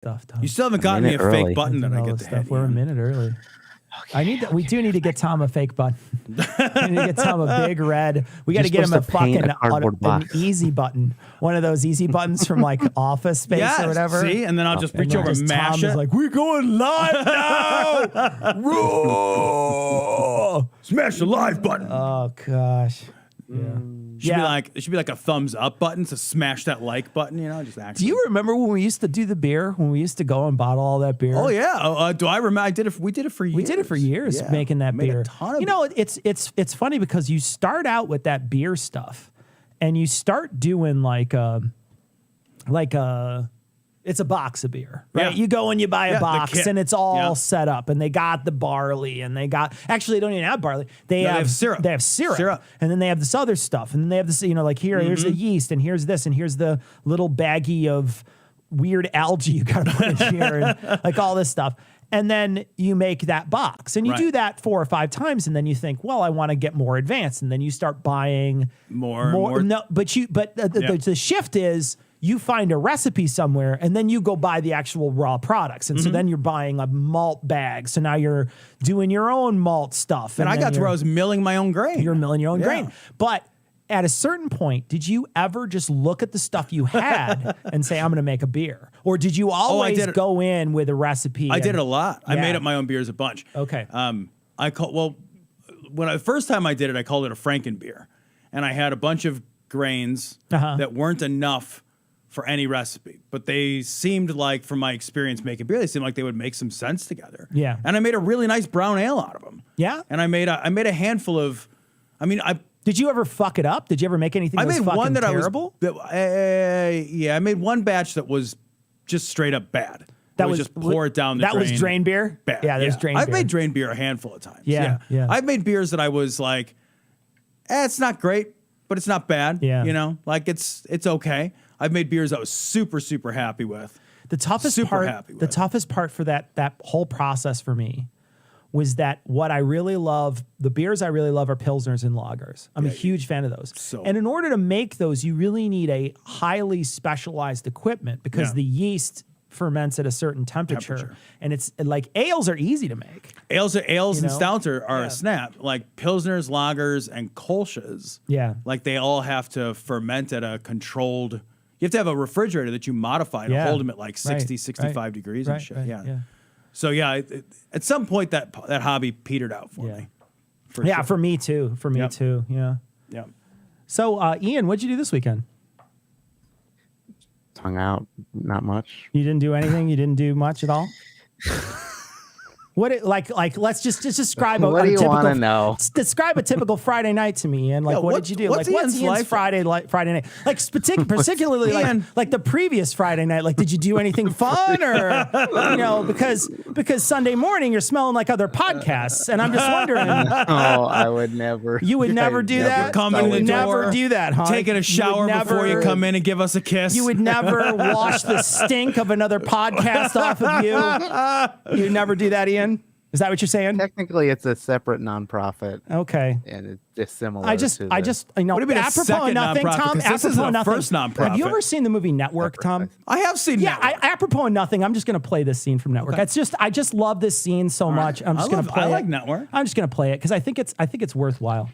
stuff, Tom. You still haven't gotten me a fake button that I get to hit. We're a minute early. Okay. I need that. We do need to get Tom a fake button. We need to get Tom a big red. We got to get him a fucking an easy button. One of those easy buttons from like Office Space or whatever. See, and then I'll just reach over and mash Tom it. Is like, we're going live now. Roar! Smash the live button. Oh gosh. Yeah. It should be like a thumbs up button to smash that like button, you know, just actually. Do you remember when we used to do the beer? When we used to go and bottle all that beer? Oh yeah. Do I remember? We did it for years. We did it for years, making that beer. A ton of it's funny because you start out with that beer stuff, and you start doing it's a box of beer, right? Yeah. You go and you buy a box and it's all set up, and they got the barley, and they don't even have barley. They have syrup. They have syrup. And then they have this other stuff. And then they have this, here's the yeast, and here's this, and here's the little baggie of weird algae you got to put in here, and like all this stuff. And then you make that box, and you do that 4 or 5 times, and then you think, well, I want to get more advanced, and then you start buying more. No, but the shift is, you find a recipe somewhere, and then you go buy the actual raw products. And so then you're buying a malt bag. So now you're doing your own malt stuff. And I got to where I was milling my own grain. You're milling your own grain. But at a certain point, did you ever just look at the stuff you had and say, I'm going to make a beer? Or did you always go in with a recipe? I did it a lot. I made up my own beers a bunch. Okay. The first time I did it, I called it a Frankenbeer. And I had a bunch of grains that weren't enough for any recipe, but they seemed like, from my experience making beer, they seemed like they would make some sense together. Yeah. And I made a really nice brown ale out of them. Yeah. And I made a handful of, did you ever fuck it up? Did you ever make anything that was fucking terrible? I made one batch that was just straight up bad. That was just pour it down the drain. That was drain beer? Bad. Yeah, that was drain beer. I've made drain beer a handful of times. Yeah. I've made beers that I was like, it's not great, but it's not bad. Yeah. You know, like it's okay. I've made beers I was super, super happy with. The toughest part for that whole process for me was that the beers I really love are Pilsners and lagers. I'm a huge fan of those. And in order to make those, you really need a highly specialized equipment because the yeast ferments at a certain temperature. And it's like ales are easy to make. Ales and stouts are a snap. Like Pilsners, lagers, and Kolsch's. Yeah. Like they all have to ferment at a controlled. You have to have a refrigerator that you modify to hold them at like 60, 65 degrees and shit. So at some point that hobby petered out for me. For me too. Too. Yeah. Yeah. So Ian, what'd you do this weekend? Hung out, not much. You didn't do anything? You didn't do much at all? Let's just describe what do you want to know? Describe a typical Friday night to me, and what did you do? What's Ian's Friday night? Like particularly like the previous Friday night. Like, did you do anything fun, or because Sunday morning you're smelling like other podcasts, and I'm just wondering. Oh, I would never. You would never do that. You would never do that, huh? Taking a shower before you come in and give us a kiss. You would never wash the stink of another podcast off of you. You would never do that, Ian. Is that what you're saying? Technically, it's a separate nonprofit. Okay. And it's dissimilar. I just, what do you mean apropos of nothing, Tom. This is the first nonprofit. Have you ever seen the movie Network, Tom? I have seen Network. Apropos of nothing, I'm just going to play this scene from Network. Okay. I just love this scene so much. I'm just going to play it. I like Network. I'm just going to play it because I think it's worthwhile.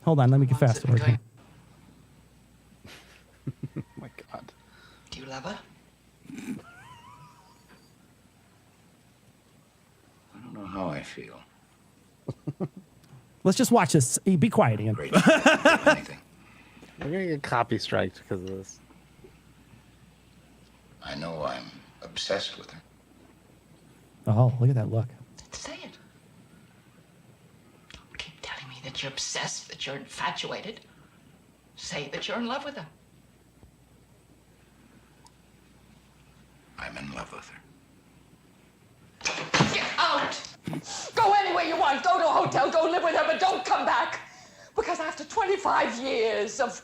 Hold on, let me get fast forward here. Oh my God. Do you love her? I don't know how I feel. Let's just watch this. Be quiet, Ian. Great. Anything. We're going to get copy striked because of this. I know I'm obsessed with her. Oh, look at that look. Say it. Don't keep telling me that you're obsessed, that you're infatuated. Say that you're in love with her. I'm in love with her. Get out! Go anywhere you want. Go to a hotel. Go live with her, but don't come back. Because after 25 years of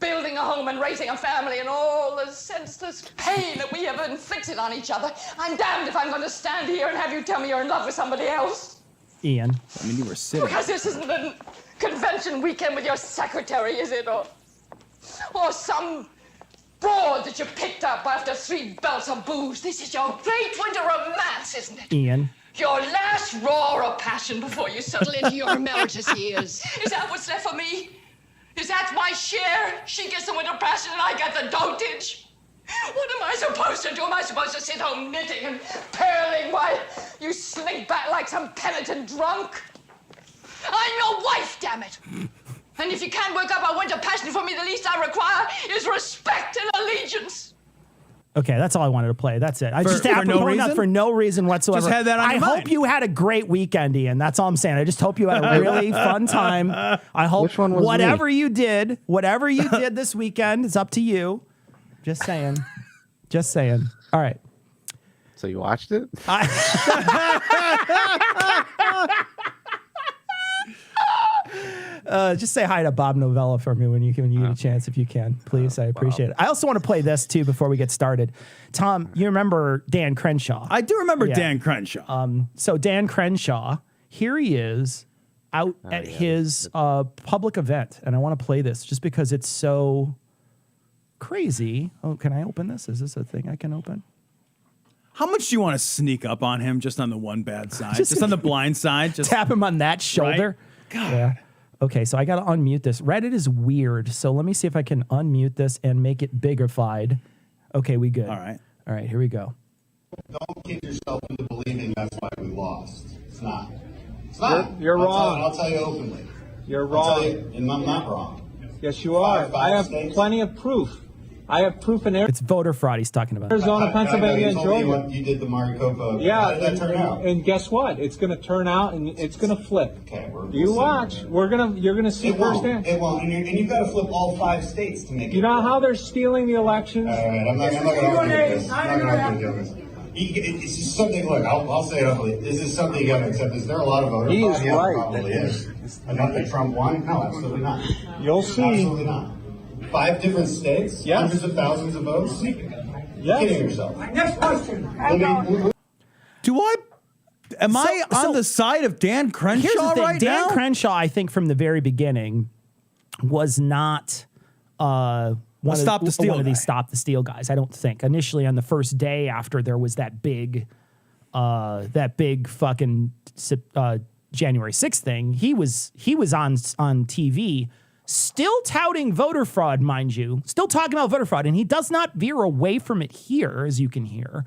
building a home and raising a family and all the senseless pain that we have inflicted on each other, I'm damned if I'm going to stand here and have you tell me you're in love with somebody else. Ian. I mean, you were sitting. Because this isn't a convention weekend with your secretary, is it? Or or some broad that you picked up after 3 belts of booze. This is your great winter romance, isn't it? Ian. Your last roar of passion before you settle into your emeritus years. Is that what's left for me? Is that my share? She gets the winter passion and I get the dotage. What am I supposed to do? Am I supposed to sit home knitting and purling while you slink back like some penitent drunk? I'm your wife, damn it. And if you can't work up a winter passion for me, the least I require is respect and allegiance. Okay, that's all I wanted to play. That's it. I just happened no going up for no reason whatsoever. Just had that on your mind. I hope you had a great weekend, Ian. That's all I'm saying. I just hope you had a really fun time. I hope Which one was whatever you did this weekend, it's up to you. Just saying. Just saying. All right. So you watched it? Just say hi to Bob Novella for me when you get a chance, if you can, please. I appreciate it. I also want to play this too before we get started. Tom, you remember Dan Crenshaw? I do remember Dan Crenshaw. So Dan Crenshaw, here he is out at his public event, and I want to play this just because it's so crazy. Oh, can I open this? Is this a thing I can open? How much do you want to sneak up on him just on the one bad side? just on the blind side? Just tap him on that shoulder? Right? God. Yeah. Okay, so I got to unmute this. Reddit is weird, so let me see if I can unmute this and make it biggified. Okay, we good. All right. All right, here we go. Don't kid yourself into believing that's why we lost. It's not. It's not. You're wrong. I'll tell you openly. You're wrong. And I'm not wrong. Yes, you are. I have plenty of proof. I have proof in It's voter fraud he's talking about. Arizona, Pennsylvania, and Georgia. You did the Maricopa. Yeah, How did that turn out? And guess what? It's going to turn out, and it's going to flip. Okay, you watch. You're going to see firsthand. It won't. And you've got to flip all 5 states to make it. You know how they're stealing the elections? All right, I'm not going to argue this. I'm not going to argue this. It's just something. Look, I'll say it openly. This is something you got to accept. Is there a lot of voter fraud? Yeah, right. Probably is. And not that Trump won? No, absolutely not. You'll see. Absolutely not. 5 different states, yes. Hundreds of thousands of votes. Yes. Kidding yourself. Next question. Am I on the side of Dan Crenshaw Here's the thing. right Dan now? Crenshaw, I think from the very beginning, was not one of these stop the steal guys. I don't think initially on the first day after there was that big fucking January 6th thing, he was on TV. Still touting voter fraud, mind you, still talking about voter fraud. And he does not veer away from it here, as you can hear.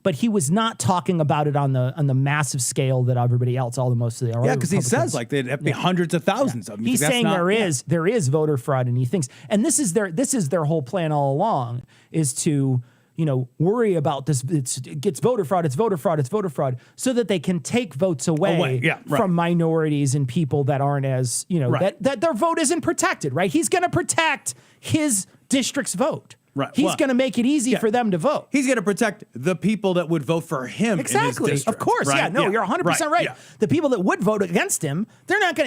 But he was not talking about it on the massive scale that everybody else, most of the because he says like there'd have to be hundreds of thousands of them. He's saying there is voter fraud, and he thinks, and this is their whole plan all along, is to worry about this. It gets voter fraud. It's voter fraud. It's voter fraud, so that they can take votes away from minorities and people that aren't as that their vote isn't protected. Right? He's going to protect his district's vote. Right. He's going to make it easy for them to vote. He's going to protect the people that would vote for him. Exactly. In his district, of course. right? Yeah. No, you're 100% right. Yeah. The people that would vote against him, he's not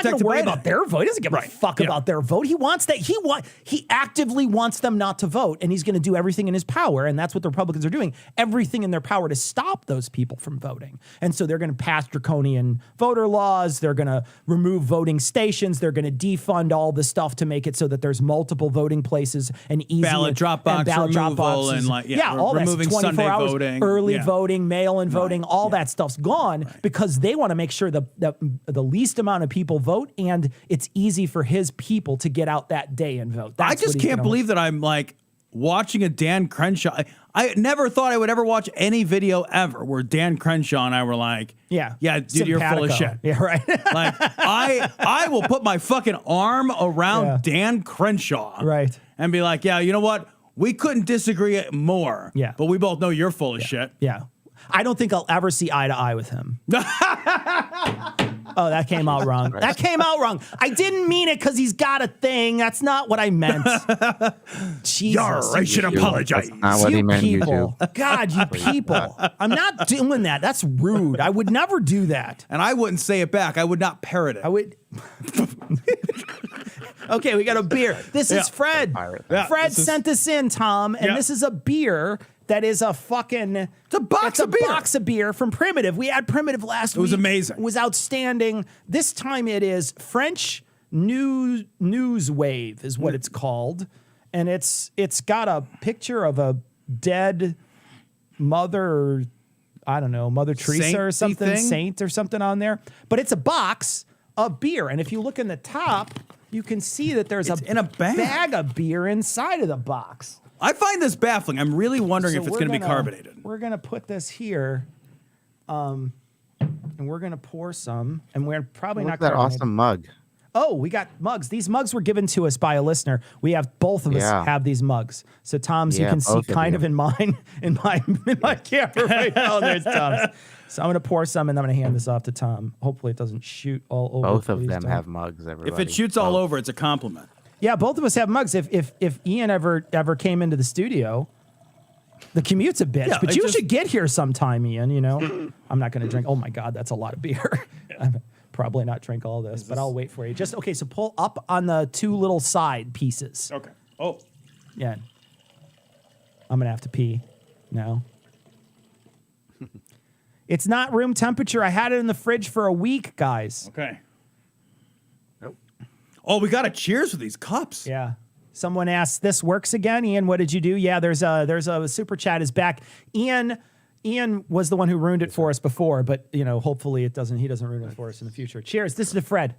going to worry about their vote. He doesn't give a fuck about their vote. He wants that. He actively wants them not to vote, and he's going to do everything in his power. And that's what the Republicans are doing. Everything in their power to stop those people from voting. And so they're going to pass draconian voter laws. They're going to remove voting stations. They're going to defund all the stuff to make it so that there's multiple voting places and easy ballot drop box removal and all removing that's 24 Sunday hours, voting, early voting, mail-in voting, all that stuff's gone because they want to make sure the least amount of people vote, and it's easy for his people to get out that day and vote. I just can't believe that I'm like watching a Dan Crenshaw. I never thought I would ever watch any video ever where Dan Crenshaw and I were like, dude, you're full of shit. Yeah, right. Like I will put my fucking arm around Dan Crenshaw, right, and be like, you know what? We couldn't disagree more. Yeah. But we both know you're full of shit. Yeah. I don't think I'll ever see eye to eye with him. Oh, that came out wrong. That came out wrong. I didn't mean it because he's got a thing. That's not what I meant. Jesus. I should apologize. That's not what he meant, people. God, you people. I'm not doing that. That's rude. I would never do that. And I wouldn't say it back. I would not parrot it. I would. Okay, we got a beer. This is Fred. Fred sent this in, Tom, and this is a beer that is a fucking... It's a box of beer from Primitive. We had Primitive last week. It was amazing. It was outstanding. This time it is French News Wave is what it's called, and it's got a picture of a dead mother. I don't know, Mother Teresa or something, saint or something on there. But it's a box of beer, and if you look in the top, you can see that there's a bag of beer inside of the box. I find this baffling. I'm really wondering if it's going to be carbonated. We're going to put this here, and we're going to pour some, and we're probably not that carbonated. awesome mug. Oh, we got mugs. These mugs were given to us by a listener. We have both of us have these mugs. So Tom's, you can see kind of in mine, in my camera right now. There's Tom's. So I'm going to pour some, and I'm going to hand this off to Tom. Hopefully it doesn't shoot all over. Both of them have mugs, everybody. If it shoots all over, it's a compliment. Yeah, both of us have mugs. If Ian ever came into the studio, the commute's a bitch, but you should get here sometime, Ian, you know. I'm not going to drink. Oh, my God, that's a lot of beer. I'm probably not drink all this, but I'll wait for you. Okay, so pull up on the two little side pieces. Okay. Oh. Yeah. I'm going to have to pee now. It's not room temperature. I had it in the fridge for a week, guys. Okay. Nope. Oh, we got to cheers with these cups. Yeah. Someone asked, "This works again, Ian? What did you do?" Yeah, there's a super chat is back. Ian was the one who ruined it for us before, but you know, hopefully he doesn't ruin it for us in the future. Cheers. This is to Fred.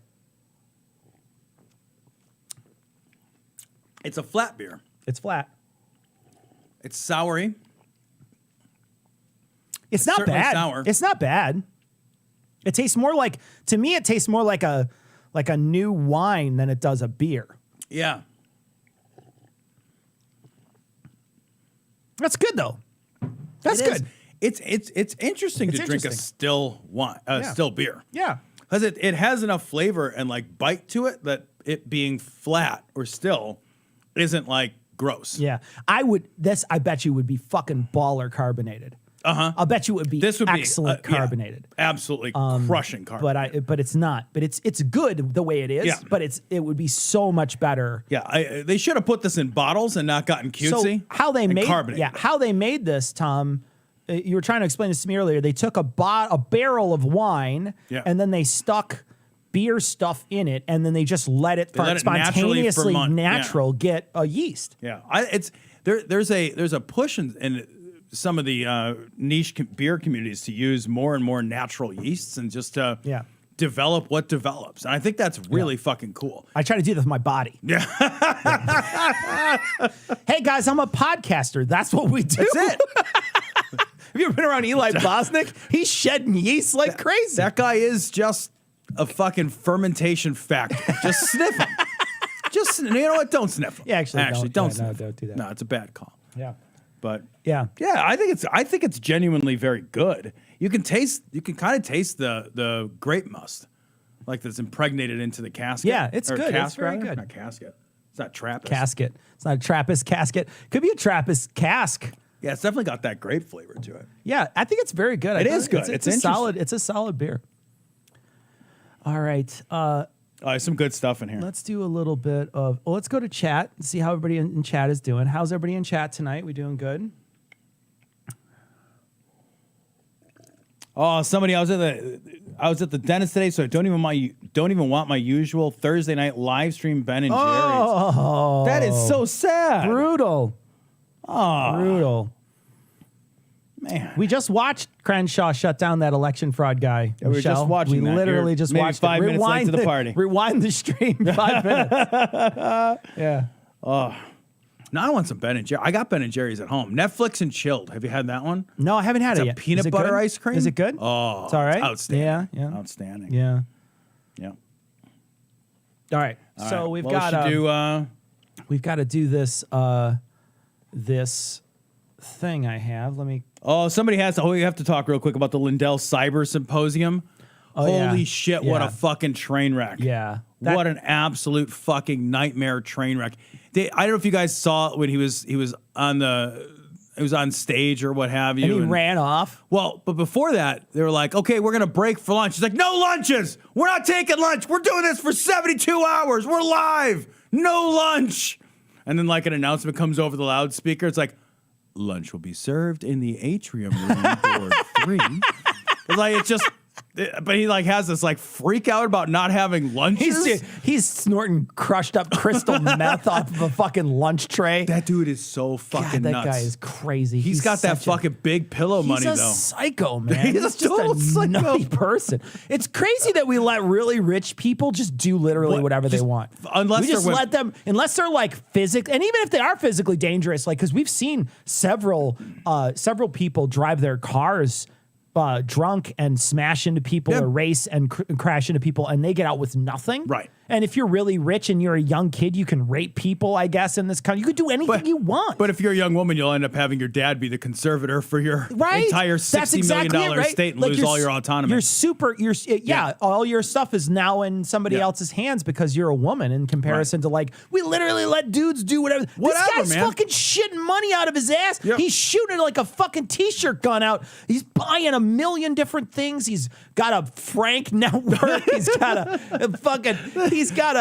It's a flat beer. It's flat. It's soury. It's not bad. Sour. It's not bad. It tastes more like, to me, it tastes more like a new wine than it does a beer. Yeah. That's good though. That's good. It's interesting to drink a still wine, still beer. Yeah. Because it has enough flavor and like bite to it that it being flat or still isn't like gross. Yeah. I bet you would be fucking baller carbonated. Uh-huh. I'll bet you it would be excellent carbonated. Yeah, absolutely crushing carbonated. But it's not. But it's good the way it is. Yeah. But it would be so much better. Yeah, they should have put this in bottles and not gotten cutesy. So how they made this, Tom, you were trying to explain this to me earlier. They took a barrel of wine and then they stuck beer stuff in it, and then they just let it spontaneously get a yeast. Yeah, there's a push in some of the niche beer communities to use more and more natural yeasts and just to develop what develops. And I think that's really fucking cool. I try to do that with my body. Yeah. Hey guys, I'm a podcaster. That's what we do. That's it. Have you ever been around Eli Bosnick? He's shedding yeast like crazy. That guy is just a fucking fermentation factory. Just sniff him. You know what? Don't sniff him. Yeah, actually don't sniff. No, don't do that. No, it's a bad call. Yeah. But yeah, I think it's genuinely very good. You can kind of taste the grape must, like that's impregnated into the casket. Yeah, it's good. It's very good. Not casket. It's not Trappist. Casket. It's not a Trappist casket. Could be a Trappist cask. Yeah, it's definitely got that grape flavor to it. Yeah, I think it's very good. It is good. It's a solid. It's a solid beer. All right. Some good stuff in here. Let's do a little bit of. Well, let's go to chat and see how everybody in chat is doing. How's everybody in chat tonight? We doing good? Oh, somebody! I was at the dentist today, so I don't even want my usual Thursday night live stream Ben and Jerry's. Oh, that is so sad. Brutal. Oh, brutal. Man, we just watched Crenshaw shut down that election fraud guy. Yeah, we were just watching. We literally just watched 5 minutes late to the party. Rewind the stream 5 minutes. Yeah. Oh. Now I want some Ben and Jerry. I got Ben and Jerry's at home. Netflix and chilled. Have you had that one? No, I haven't had it yet. Peanut butter ice cream. Is it good? Oh, it's all right. It's outstanding. Yeah. Outstanding. Yeah. Yeah. All right. So we've got to do this this thing I have. Let me. Oh, somebody has to. Oh, you have to talk real quick about the Lindell Cyber Symposium. Holy shit! What a fucking train wreck. Yeah. What an absolute fucking nightmare train wreck. I don't know if you guys saw when he was on stage or what have you. And he ran off. Well, but before that, they were like, okay, we're going to break for lunch. He's like, no lunches. We're not taking lunch. We're doing this for 72 hours. We're live. No lunch. And then like an announcement comes over the loudspeaker. It's like, lunch will be served in the atrium room board 3. It's like, it's just But he like has this like freak out about not having lunches. He's snorting crushed up crystal meth off of a fucking lunch tray. That dude is so fucking that nuts. That guy is crazy. He's got that fucking big pillow money though. He's a psycho, man. He's just total a psycho. nutty person. It's crazy that we let really rich people just do literally whatever they want. Unless we just let them, unless they're like physical, and even if they are physically dangerous, like because we've seen several people drive their cars drunk and smash into people or race and crash into people, and they get out with nothing. Right. And if you're really rich and you're a young kid, you can rape people, I guess, in this country. You could do anything you want. But if you're a young woman, you'll end up having your dad be the conservator for your entire $60 million estate and lose all your autonomy. All your stuff is now in somebody else's hands because you're a woman in comparison to like, we literally let dudes do whatever. This guy's fucking shitting money out of his ass. Yep. He's shooting like a fucking t-shirt gun out. He's buying a million different things. He's got a Frank network. He's got He's got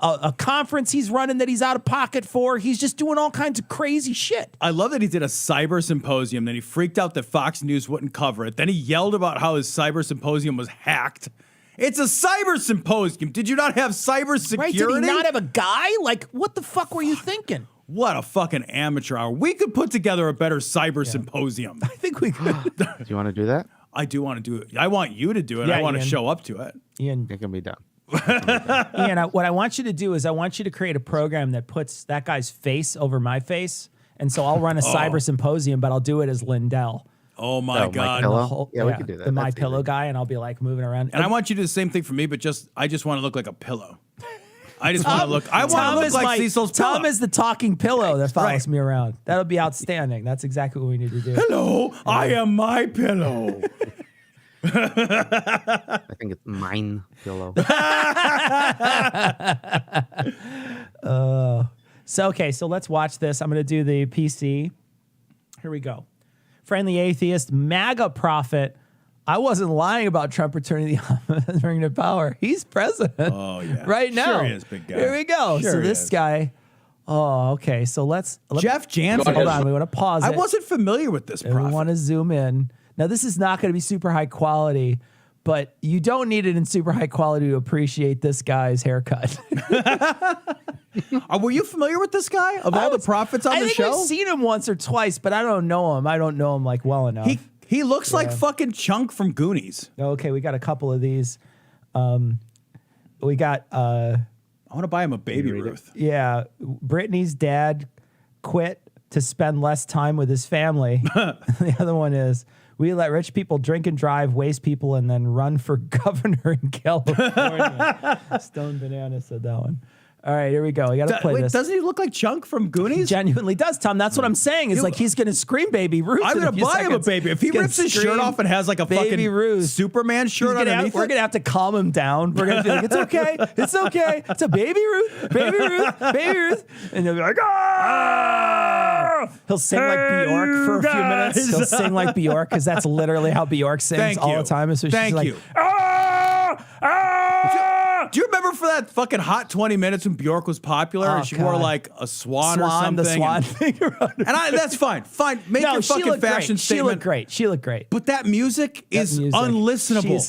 a conference he's running that he's out of pocket for. He's just doing all kinds of crazy shit. I love that he did a cyber symposium. Then he freaked out that Fox News wouldn't cover it. Then he yelled about how his cyber symposium was hacked. It's a cyber symposium. Did you not have cyber security? Right? Did he not have a guy? Like, what the fuck were you thinking? What a fucking amateur hour. We could put together a better cyber symposium. I think we could. Do you want to do that? I do want to do it. I want you to do it. Yeah, I want Ian. to show up to it. Ian, It can be done. Ian, what I want you to do is I want you to create a program that puts that guy's face over my face. And so I'll run a cyber symposium, but I'll do it as Lindell. Oh my God. We could do that. The My That's Pillow easy. guy, and I'll be like moving around. And I want you to do the same thing for me, but I just want to look like a pillow. I just want to look. I want to look like Cecil's pillow. Tom is the talking pillow that follows me around. That'll be outstanding. That's exactly what we need to do. Hello, I am my pillow. I think it's mine pillow. So let's watch this. I'm going to do the PC. Here we go. Friendly atheist, MAGA prophet. I wasn't lying about Trump returning to power. He's president. Oh yeah, right now. Sure he is, big guy. Here we go. Sure so this guy. Oh, okay. So let's Jeff Jansen. Hold on. We want to pause. I wasn't familiar with this prophet. We want to zoom in. Now this is not going to be super high quality, but you don't need it in super high quality to appreciate this guy's haircut. Were you familiar with this guy? Of all the prophets on the show? I think I've seen him once or twice, but I don't know him. I don't know him like well enough. He looks like fucking Chunk from Goonies. Okay, we got a couple of these. We got I want to buy him a Baby Ruth. Yeah, Brittany's dad quit to spend less time with his family. The other one is, we let rich people drink and drive, waste people, and then run for governor in California. Stone Banana said that one. All right, here we go. We got to play this. Doesn't he look like Chunk from Goonies? He genuinely does, Tom. That's what I'm saying. Is like he's going to scream Baby Ruth. I'm going to buy him a baby. If he rips his shirt off and has like a fucking Ruth. Superman shirt underneath, we're going to have to calm him down. We're going to be like, it's okay. It's okay. It's a Baby Ruth. Baby Ruth. Baby Ruth. And he'll be like, ah! He'll sing like Bjork for a few minutes. He'll sing like Bjork because that's literally how Bjork sings all the time. So Thank you. Like, ah! Ah! Do you remember for that fucking hot 20 minutes when Bjork was popular and she wore like a swan or something? The swan thing around her. And that's fine. Fine. Make your fucking fashion statement. She looked great. But that music is unlistenable.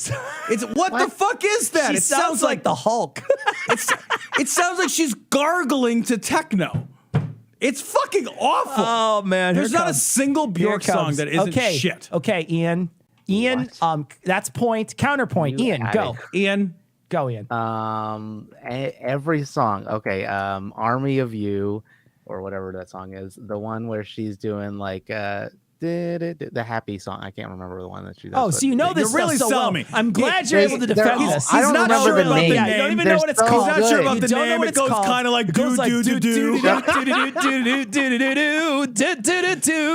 What the fuck is that? It sounds like the Hulk. It sounds like she's gargling to techno. It's fucking awful. Oh man. There's not a single Bjork song that isn't shit. Okay, Ian. That's point. Counterpoint. Ian, go. Ian. Go, Ian. Every song. Okay. Army of You, or whatever that song is. The one where she's doing like the happy song. I can't remember the one that she does. Oh, so you know this you're really stuff so well. me. I'm glad you're able to defend this. He's not sure about the name. Yeah, you don't even know what it's called. He's not sure about the name. It goes kind of like do do do do. You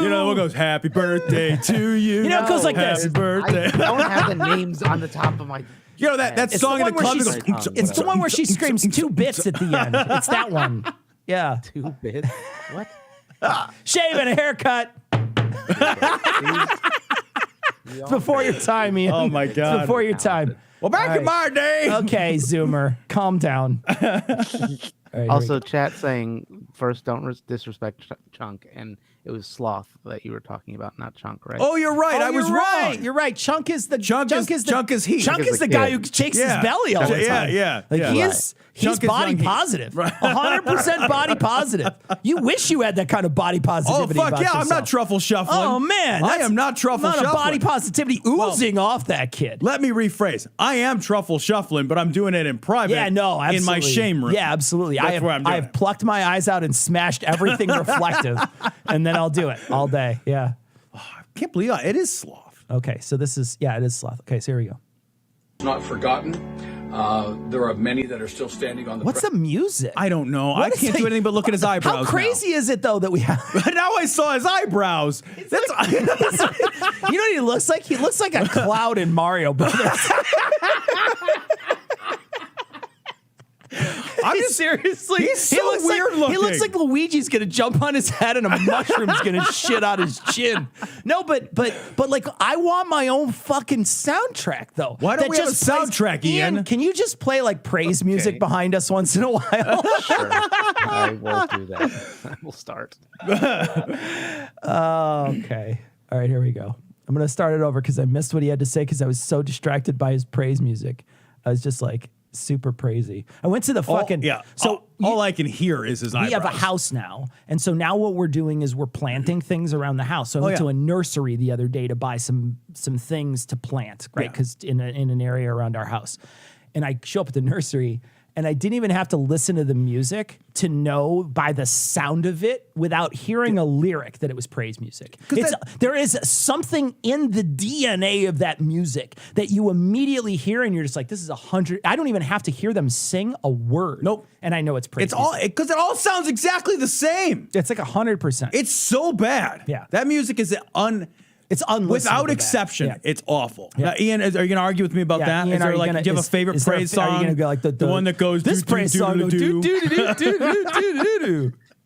know, one goes happy birthday to you. You know, it goes like this. Happy birthday. I don't have the names on the top of my. You know that song in the club. It's the one where she screams 2 bits at the end. It's that one. Yeah. 2 bits. What? Shave and a haircut. It's before your time, Ian. Oh my God. It's before your time. Well, back in my day. Okay, Zoomer, calm down. Right, also, chat saying first, don't disrespect Chunk, and it was Sloth that you were talking about, not Chunk, right? Oh, you're right. I was wrong. You're right. Chunk is the Chunk is he. Chunk is the guy who shakes his belly all the time. Yeah. Like Right. he's body positive. 100% body positive. You wish you had that kind of body positivity. Oh fuck about yeah! yourself. I'm not truffle shuffling. Oh man, I am not truffle shuffling. Not a body positivity oozing off that kid. Let me rephrase. I am truffle shuffling, but I'm doing it in private. Yeah, no, absolutely. in my shame room. Yeah, absolutely. That's where I'm doing I have it. plucked my eyes out and smashed everything reflective, and then I'll do it all day. Yeah. I can't believe it is Sloth. Okay, so this is it is Sloth. Okay, so here we go. Not forgotten. There are many that are still standing on the. What's the music? I don't know. I can't do anything but look at his eyebrows. How crazy is it though that we have? Now I saw his eyebrows. That's You know what he looks like? He looks like a cloud in Mario Brothers. I'm just seriously. He's so weird looking. He looks like Luigi's gonna jump on his head and a mushroom's gonna shit out his chin. No, but like I want my own fucking soundtrack though. Why don't we have a soundtrack, Ian? Can you just play like praise music behind us once in a while? Sure. I will do that. I will start. Okay. All right, here we go. I'm gonna start it over because I missed what he had to say because I was so distracted by his praise music. I was just like super praisey. I went to the fucking So all I can hear is his eyebrows. We have a house now, and so now what we're doing is we're planting things around the house. So I went to a nursery the other day to buy some things to plant, right? Because in an area around our house, and I show up at the nursery. And I didn't even have to listen to the music to know by the sound of it without hearing a lyric that it was praise music. There is something in the DNA of that music that you immediately hear and you're just like, this is 100. I don't even have to hear them sing a word. Nope. And I know it's praise music. Because it all sounds exactly the same. It's like 100%. It's so bad. Yeah. That music is it's unlistenable. Without exception, it's awful. Yeah. Now, Ian, are you going to argue with me about that? Ian, Is there like, do you have a favorite praise song? Are you going to go like the one that goes this praise song?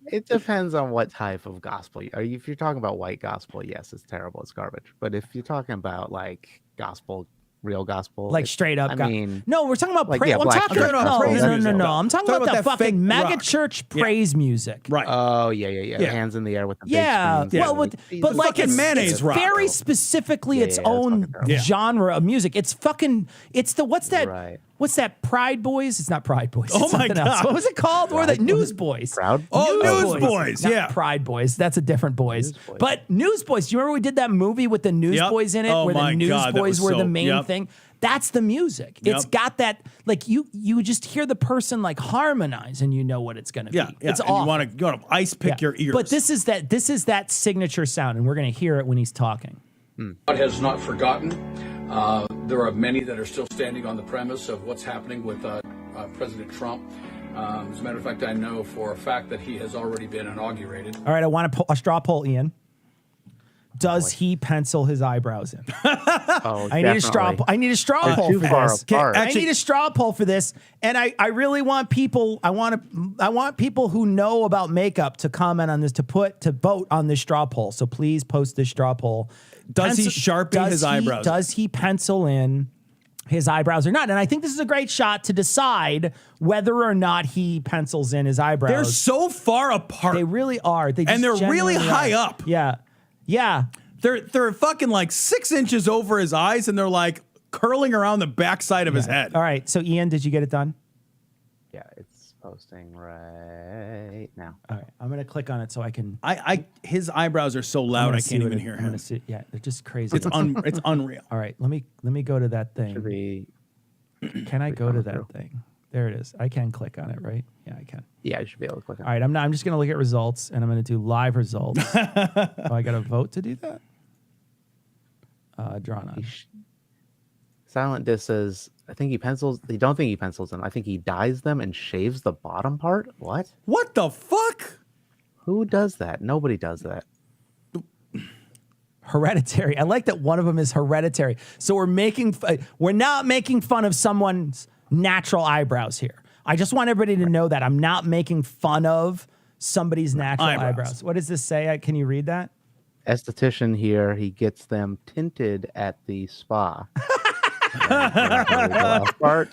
It depends on what type of gospel. If you're talking about white gospel, yes, it's terrible. It's garbage. But if you're talking about like gospel, real gospel, like straight up. No, we're talking about like, praise. yeah, I'm talking about praise no. music. I'm talking about that fucking mega church praise music. Right. Oh yeah. Hands in the air with the big screens. Well, but like it's mayonnaise rock. Very specifically its own genre of music. It's the what's that? Right. What's that? Pride Boys? It's not Pride Boys. Oh it's my God. Else. What was it called? Or the Newsboys? Proud? Oh, Newsboys. Not Pride Boys. That's a different boys. But Newsboys. Do you remember we did that movie with the Newsboys in it, where the Newsboys were the main thing? That's the music. It's got that, like you just hear the person like harmonize and you know what it's going to be. It's and awful. You want to ice pick your ears. But this is that signature sound, and we're going to hear it when he's talking. God has not forgotten. There are many that are still standing on the premise of what's happening with President Trump. As a matter of fact, I know for a fact that he has already been inaugurated. All right, I want a straw poll, Ian. Does he pencil his eyebrows in? I need a straw poll. I need a straw poll for this. I need a straw poll for this, and I really want people. I want people who know about makeup to comment on this, to vote on this straw poll. So please post this straw poll. Does he sharpie his eyebrows? Does he pencil in his eyebrows or not? And I think this is a great shot to decide whether or not he pencils in his eyebrows. They're so far apart. They really are. And they're really high up. Yeah. Yeah. They're fucking like 6 inches over his eyes, and they're like curling around the backside of his head. All right. So Ian, did you get it done? Yeah, it's posting right now. All right. I'm gonna click on it so I can. His eyebrows are so loud I can't even hear him. Yeah, they're just crazy. It's unreal. All right. Let me go to that thing. Can I go to that thing? There it is. I can click on it, right? Yeah, I can. Yeah, I should be able to click on it. All right. I'm just gonna look at results, and I'm gonna do live results. I got to vote to do that. Drawn on. Silent Disc says, I think he pencils. They don't think he pencils them. I think he dyes them and shaves the bottom part. What? What the fuck? Who does that? Nobody does that. Hereditary. I like that one of them is hereditary. So we're not making fun of someone's natural eyebrows here. I just want everybody to know that I'm not making fun of somebody's natural eyebrows. What does this say? Can you read that? Esthetician here, he gets them tinted at the spa. All right,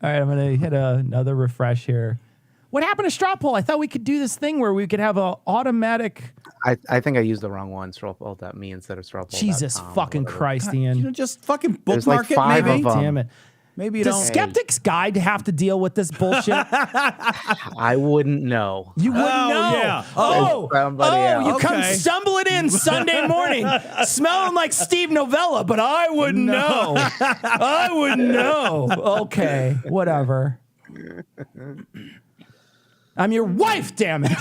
I'm going to hit another refresh here. What happened to straw poll? I thought we could do this thing where we could have a automatic. I think I used the wrong one. Strawpoll.me instead of strawpoll. Jesus fucking Christ, Ian. Just fucking There's like bookmark it, 5 maybe. of them. Damn it. Maybe you Does don't. Skeptic's Guide have to deal with this bullshit? I wouldn't know. You wouldn't know. Yeah. You come Okay. stumbling in Sunday morning, smelling like Steve Novella, but I wouldn't know. I wouldn't know. Okay, whatever. I'm your wife, damn it.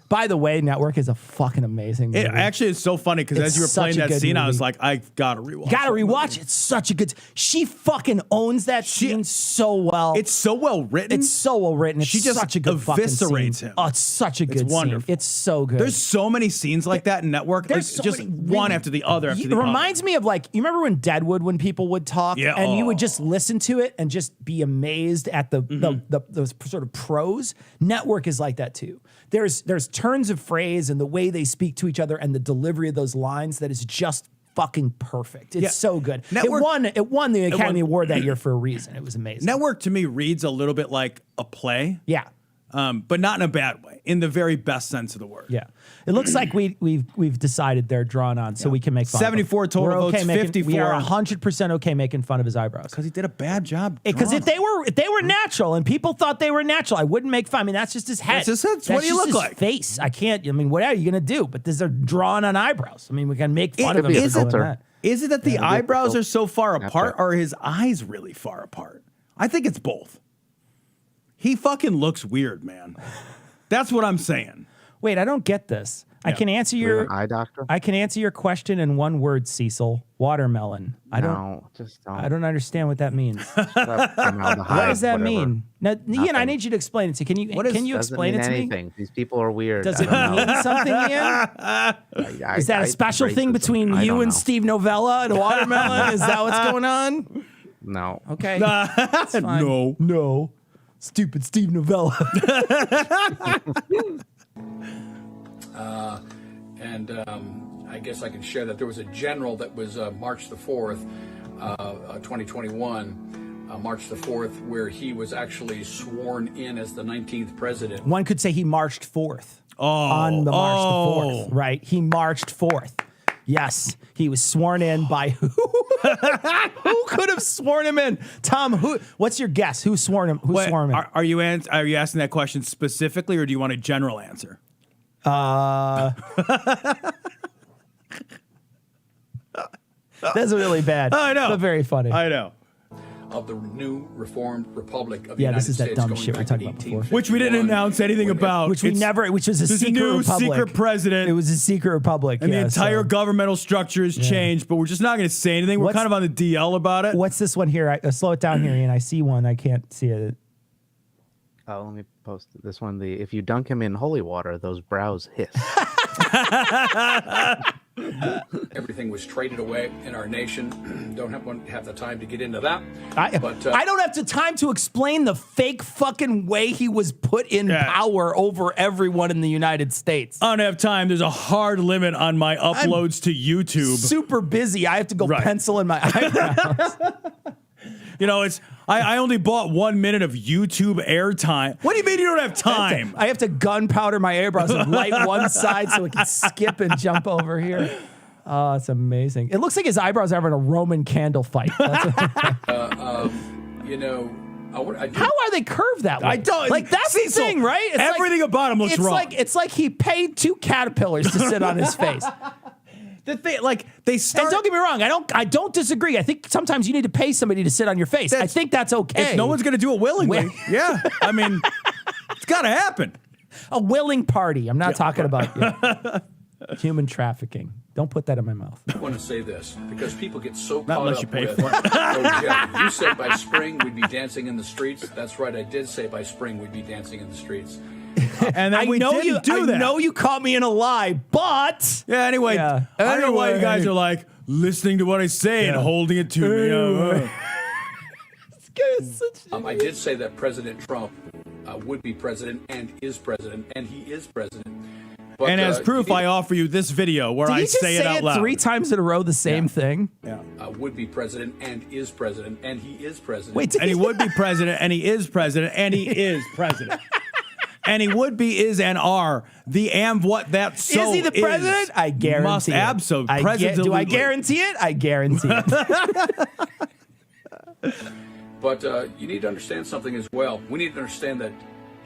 By the way, Network is a fucking amazing movie. It actually is so funny because as you were playing that scene, I was like, I gotta rewatch. Gotta rewatch. It's such a good. She fucking owns that scene so well. It's so well written. It's so well written. It's She just such a good fucking eviscerates scene. him. Oh, it's such a good scene. wonderful. It's so good. There's so many scenes like that in Network. There's Like, so just many one after the other. It reminds me of like, you remember when Deadwood, when people would talk and you would just listen to it and just be amazed at those sort of prose. Network is like that too. There's turns of phrase and the way they speak to each other and the delivery of those lines that is just fucking perfect. It's so good. Network, it won the Academy Award that year for a reason. It was amazing. Network to me reads a little bit like a play. Yeah. But not in a bad way, in the very best sense of the word. Yeah. It looks like we've decided they're drawn on, so we can make fun 74 of him. total We're votes, 54. We are 100% okay making fun of his eyebrows. Because he did a bad job. Because if they were natural and people thought they were natural, I wouldn't make fun. I mean, that's just his head. That's just it. What do you look like? Face. I can't. I mean, what are you gonna do? But they're drawn on eyebrows. I mean, we can make fun of him for doing that. Is it that the eyebrows are so far apart, or are his eyes really far apart? I think it's both. He fucking looks weird, man. That's what I'm saying. Wait, I don't get this. Yeah. I can answer your eye doctor. I can answer your question in one word, Cecil. Watermelon. I don't understand what that means. What does that mean? Now, Ian, I need you to explain it to. Can you explain it to me? These people are weird. Does it mean something, Ian? Is that a special thing between you and Steve Novella and watermelon? Is that what's going on? No. Okay. That's fine. No. Stupid Steve Novella. I guess I can share that there was a general that was March the 4th, 2021, March the 4th, where he was actually sworn in as the 19th president. One could say he marched forth on the March the 4th, right? He marched forth. Yes, he was sworn in by who? Who could have sworn him in? Tom, what's your guess? Who swore him? Who swore him in? Are you asking that question specifically, or do you want a general answer? That's really bad. I know. But very funny. I know. Of the new reformed republic of the United this is States, that dumb shit we talked about before. Which we didn't announce anything about. Which was a secret new republic. secret president. It was a secret republic. And the entire governmental structure has changed, but we're just not going to say anything. We're kind of on the DL about it. What's this one here? Slow it down here, Ian. I see one. I can't see it. Oh, let me post this one. If you dunk him in holy water, those brows hiss. Everything was traded away in our nation. Don't have the time to get into that. I don't have the time to explain the fake fucking way he was put in power over everyone in the United States. I don't have time. There's a hard limit on my uploads to YouTube. Super busy. I have to go pencil in my eyebrows. You know, I only bought 1 minute of YouTube airtime. What do you mean you don't have time? I have to gunpowder my eyebrows and light one side so it can skip and jump over here. Oh, it's amazing. It looks like his eyebrows are having a Roman candle fight. You know, how are they curved that way? I don't. Like, that's the thing, right? It's everything about him looks wrong. It's like he paid 2 caterpillars to sit on his face. The thing, like, they start. And don't get me wrong, I don't disagree. I think sometimes you need to pay somebody to sit on your face. I think that's okay. If no one's going to do it willingly, yeah. I mean, it's got to happen. A willing party. I'm not talking about human trafficking. Don't put that in my mouth. I want to say this because people get so Not caught unless up you pay with, for it. Oh, Jeff, you said by spring we'd be dancing in the streets. That's right, I did say by spring we'd be dancing in the streets. And then we didn't do that. I know you caught me in a lie, but anyway, I don't know why you guys are like listening to what I say and holding it to me. This guy is such I did say that President Trump would be president and is president, and he is president. But, and as proof, I offer you this video where I say it out loud 3 times in a row, the same thing. Yeah. Would be president, and he is president. And he would be president, and he is president, and he is president. And he would be, is, and are the what that so is. He the president? I guarantee must it. Absolutely. Do I guarantee it? I guarantee it. But you need to understand something as well. We need to understand that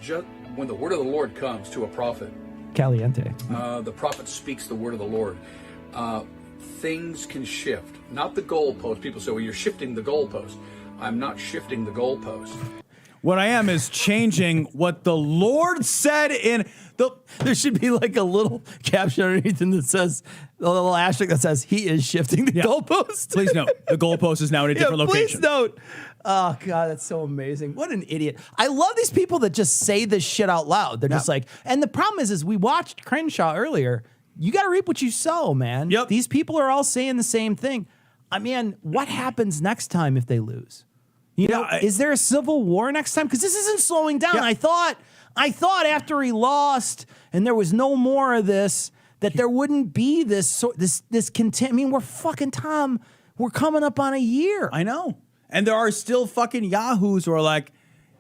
just when the word of the Lord comes to a prophet, Caliente. The prophet speaks the word of the Lord. Things can shift. Not the goalpost. People say, well, you're shifting the goalpost. I'm not shifting the goalpost. What I am is changing what the Lord said in the... There should be like a little caption underneath that says, a little asterisk that says, he is shifting the goalpost. Please note, the goalpost is now in a different location. Please note. Oh, God, that's so amazing. What an idiot. I love these people that just say this shit out loud. They're just like, and the problem is we watched Crenshaw earlier. You got to reap what you sow, man. Yep. These people are all saying the same thing. I mean, what happens next time if they lose? You know, is there a civil war next time? Because this isn't slowing down. Yeah. I thought after he lost and there was no more of this, that there wouldn't be this content. I mean, we're fucking Tom. We're coming up on a year. I know. And there are still fucking yahoos who are like,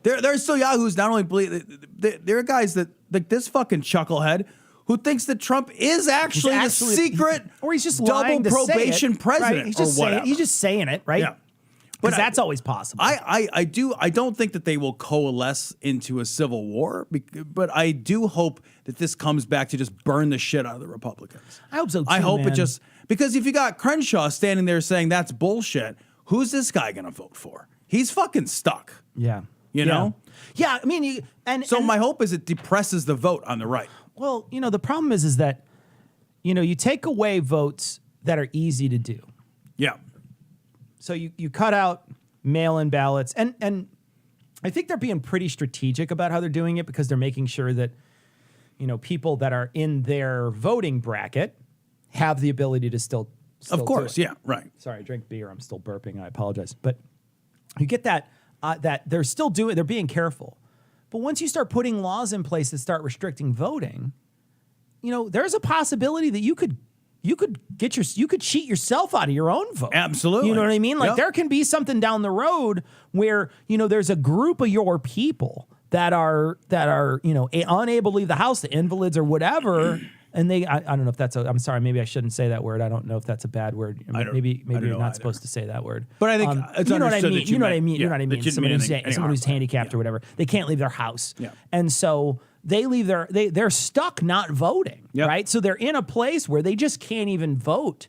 there's still yahoos not only believe, there are guys that, like this fucking chucklehead who thinks that Trump is actually the secret or he's just double probation president right? He's just or whatever. He's just saying it, right? Yeah. But that's always possible. I don't think that they will coalesce into a civil war, but I do hope that this comes back to just burn the shit out of the Republicans. I hope so too, I hope man. it just, because if you got Crenshaw standing there saying that's bullshit, who's this guy going to vote for? He's fucking stuck. Yeah. You know? Yeah, I mean, my hope is it depresses the vote on the right. Well, you know, the problem is that, you know, you take away votes that are easy to do. Yeah. So you cut out mail-in ballots, and I think they're being pretty strategic about how they're doing it because they're making sure that, you know, people that are in their voting bracket have the ability to still of course, yeah, right. Sorry, I drank beer. I'm still burping. I apologize, but you get that that they're still doing. They're being careful, but once you start putting laws in place that start restricting voting, you know, there's a possibility that you could cheat yourself out of your own vote. Absolutely. You know what I mean? Like there can be something down the road where, you know, there's a group of your people that are, you know, unable to leave the house, the invalids or whatever. And I don't know if that's I'm sorry, maybe I shouldn't say that word. I don't know if that's a bad word. Maybe you're not supposed to say that word. But I think it's you know what I mean. You know what I mean. Yeah, You know what I mean. Someone who's handicapped or whatever. They can't leave their house. Yeah. And so they leave they're stuck not voting, right? So they're in a place where they just can't even vote.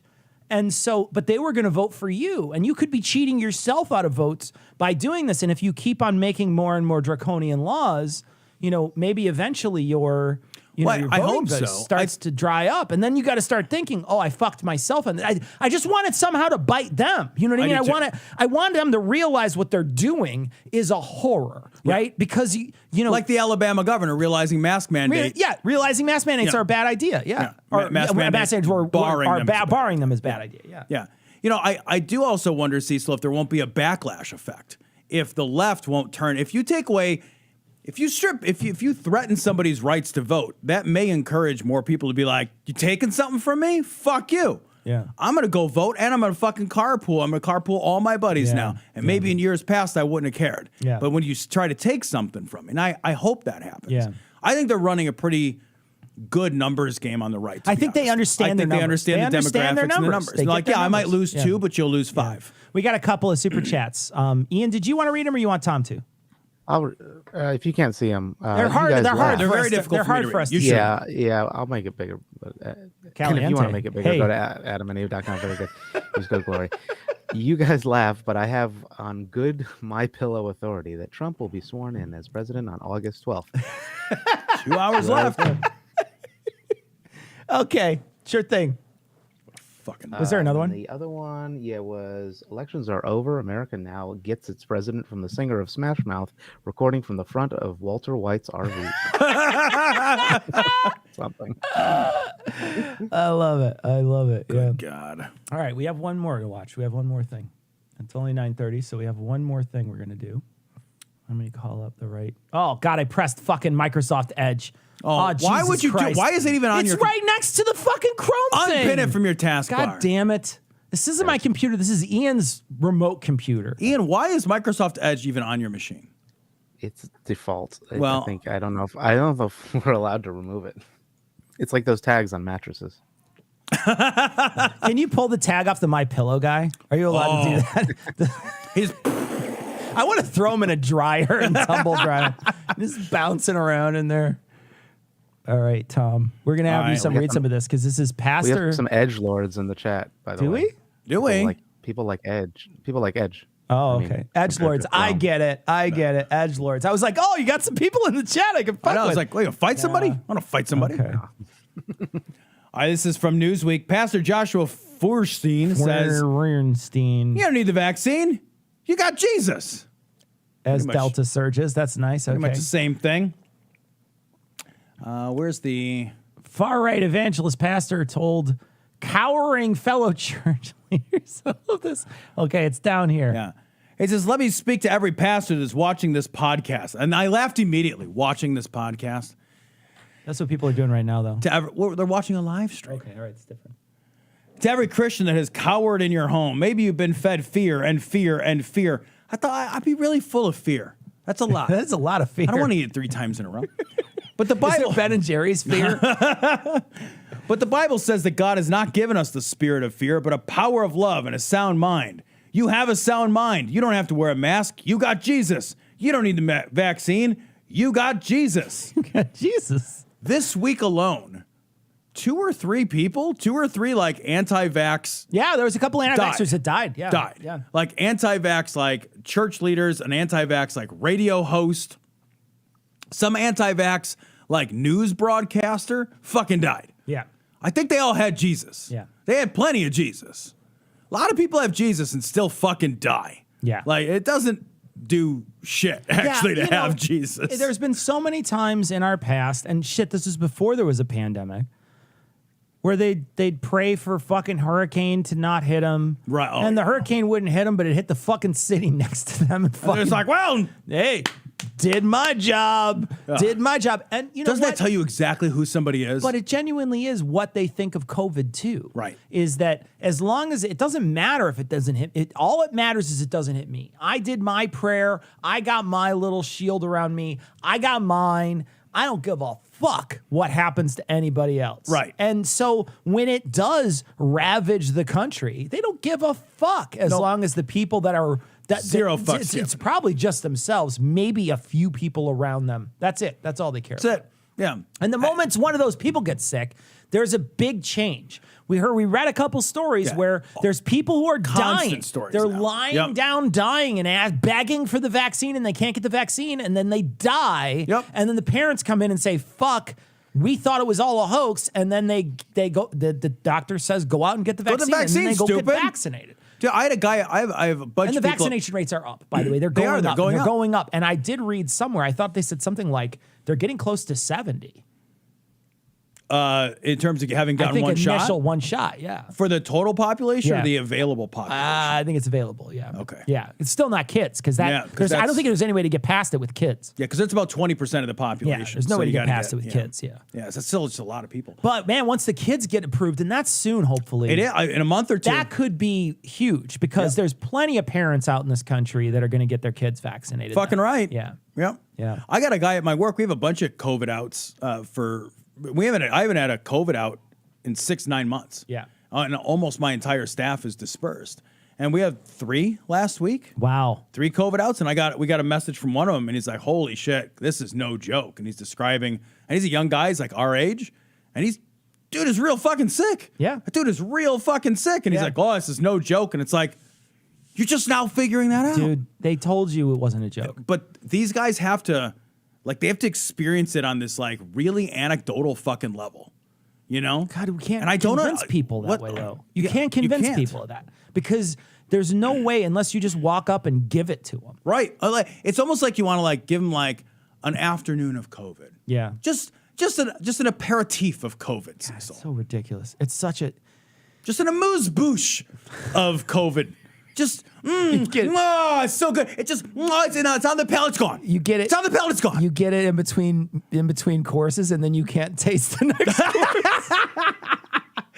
And so, but they were going to vote for you, and you could be cheating yourself out of votes by doing this. And if you keep on making more and more draconian laws, you know, maybe eventually your voting vote starts to dry up, and then you got to start thinking, "Oh, I fucked myself," and I just wanted somehow to bite them. You know what I mean? I want them to realize what they're doing is a horror, right? Because you know, like the Alabama governor realizing mask mandates. Realizing mask mandates are a bad idea. Yeah. Or mask mandates barring them is bad idea. Yeah. You know, I do also wonder, Cecil, if there won't be a backlash effect if the left won't turn. If you take away. If you threaten somebody's rights to vote, that may encourage more people to be like, you taking something from me? Fuck you. Yeah. I'm going to go vote and I'm going to fucking carpool. I'm going to carpool all my buddies now. And maybe in years past, I wouldn't have cared. Yeah. But when you try to take something from me, and I hope that happens. Yeah. I think they're running a pretty good numbers game on the right. I think they understand their numbers. They understand the demographics and the numbers. They're like, I might lose 2, but you'll lose 5. We got a couple of super chats. Ian, did you want to read them or you want Tom to? If you can't see them, they're hard. They're hard. They're very difficult. They're hard for us. Yeah. I'll make it bigger. But, and if you want to make it bigger, go to adamandeve.com. Very good. Just go to Glory. You guys laugh, but I have on good MyPillow authority that Trump will be sworn in as president on August 12th. 2 hours left. Okay, sure thing. Was there another one? The other one, was elections are over. America now gets its president from the singer of Smash Mouth, recording from the front of Walter White's RV. Something. I love it. Good God. All right, we have one more to watch. We have one more thing. It's only 9:30, so we have one more thing we're gonna do. Let me call up the right. Oh God, I pressed fucking Microsoft Edge. Oh, why would you Christ. Why is it even on your... It's right next to the fucking Chrome thing. Unpin it from your taskbar. God damn it. This isn't my computer. This is Ian's remote computer. Ian, why is Microsoft Edge even on your machine? It's default. Well, I don't know if we're allowed to remove it. It's like those tags on mattresses. Can you pull the tag off the MyPillow guy? Are you allowed to do that? I want to throw him in a dryer and tumble dry, just bouncing around in there. All right, Tom, we're gonna have you read some of this because this is Pastor. We have some edge lords in the chat, by the way. Do we? People like Edge. People like Edge. Oh, okay. Edgelords. I get it. Edgelords. I was like, oh, you got some people in the chat I can fight with. I was like, wait, fight somebody? I want to fight somebody. Okay. All right, this is from Newsweek. Pastor Joshua Feuerstein says, you don't need the vaccine. You got Jesus. As Delta surges. That's nice. Okay. Pretty much the same thing. Where's the... Far-right evangelist pastor told cowering fellow church leaders of this. Okay, it's down here. Yeah. He says, let me speak to every pastor that's watching this podcast. And I laughed immediately watching this podcast. That's what people are doing right now, though. They're watching a live stream. Okay, all right, it's different. To every Christian that has cowered in your home, maybe you've been fed fear and fear and fear. I thought I'd be really full of fear. That's a lot. That's a lot of fear. I don't want to eat it 3 times in a row. But the Bible... Is it Ben and Jerry's fear? But the Bible says that God has not given us the spirit of fear, but a power of love and a sound mind. You have a sound mind. You don't have to wear a mask. You got Jesus. You don't need the vaccine. You got Jesus. You got Jesus. This week alone, 2 or 3 like anti-vax. Yeah, there was a couple anti-vaxxers that died. Yeah. Like anti-vax, like church leaders, an anti-vax, like radio host, some anti-vax, like news broadcaster, fucking died. Yeah. I think they all had Jesus. Yeah. They had plenty of Jesus. A lot of people have Jesus and still fucking die. Yeah. Like, it doesn't do shit, actually, to have Jesus. There's been so many times in our past, and shit, this was before there was a pandemic, where they'd pray for fucking hurricane to not hit them. Right. Oh, and the hurricane wouldn't hit them, but it hit the fucking city next to them. And it's like, well, hey, did my job. Did my job. And you know, doesn't that tell you exactly who somebody is? But it genuinely is what they think of COVID too. Right. Is that as long as it doesn't matter if it doesn't hit it, all it matters is it doesn't hit me. I did my prayer. I got my little shield around me. I got mine. I don't give a fuck what happens to anybody else. Right. And so when it does ravage the country, they don't give a fuck as long as the people that are zero fucks. It's probably just themselves, maybe a few people around them. That's it. That's all they care about. That's it. Yeah. And the moment one of those people gets sick, there's a big change. We read a couple stories where there's people who are dying. They're lying down dying and begging for the vaccine, and they can't get the vaccine, and then they die. Yep. And then the parents come in and say, fuck, we thought it was all a hoax, and then they go, the doctor says, go out and get the vaccine, and then they go get vaccinated. Dude, I had a guy, I have a bunch of people. And the vaccination rates are up, by the way. They're going up. And I did read somewhere, I thought they said something like they're getting close to 70. In terms of having gotten one shot? Initial one shot, yeah. For the total population or the available population? I think it's available, yeah. Okay. Yeah, it's still not kids, because I don't think there's any way to get past it with kids. Yeah, because it's about 20% of the population. Yeah, there's no way to get past it with kids, yeah. Yeah, so it's still just a lot of people. But, man, once the kids get approved, and that's soon, hopefully. It is, in a month or two. That could be huge, because there's plenty of parents out in this country that are going to get their kids vaccinated. Fucking right. Yeah. Yep. Yeah. I got a guy at my work. We have a bunch of COVID outs I haven't had a COVID out in 6-9 months. Yeah. And almost my entire staff is dispersed. And we had 3 last week. Wow. 3 COVID outs. And we got a message from one of them, and he's like, holy shit, this is no joke. And he's describing, and he's a young guy, he's like our age, and dude is real fucking sick. Yeah. That dude is real fucking sick. And he's like, oh, this is no joke. And it's like, you're just now figuring that out. Dude, they told you it wasn't a joke. But these guys have to, they have to experience it on this, really anecdotal fucking level. You know? God, we can't convince people that way, though. You can't convince people of that. Because there's no way unless you just walk up and give it to them. Right. It's almost like you want to, give them, an afternoon of COVID. Yeah. Just an aperitif of COVID. God, it's so ridiculous. It's such a... Just an amuse-bouche of COVID. Just, it's so good. It just, it's on the palate, it's gone. You get it. It's on the palate, it's gone. You get it in between courses, and then you can't taste the next course.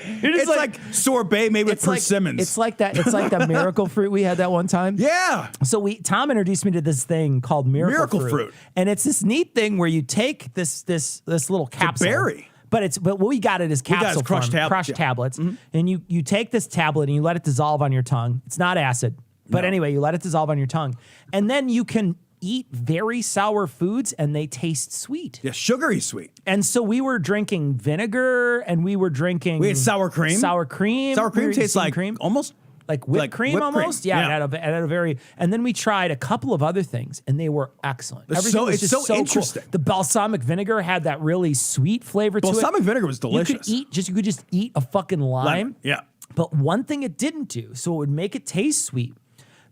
It's like sorbet made with persimmons. It's like that. It's like that miracle fruit we had that one time. Yeah. So Tom introduced me to this thing called miracle fruit, and it's this neat thing where you take this little capsule. It's a berry. But we got it as capsule crushed tablets, and you take this tablet and you let it dissolve on your tongue. It's not acid, but anyway, you let it dissolve on your tongue, and then you can eat very sour foods and they taste sweet. Yeah, sugary sweet. And so we were drinking vinegar and we had sour cream. Sour cream. Sour cream tastes like almost like whipped cream almost. Cream. Yeah. It had a very, and then we tried a couple of other things and they were excellent. It's so interesting. Cool. The balsamic vinegar had that really sweet flavor to it. Balsamic vinegar was delicious. You could just eat a fucking lime. Yeah. But one thing it didn't do, so it would make it taste sweet.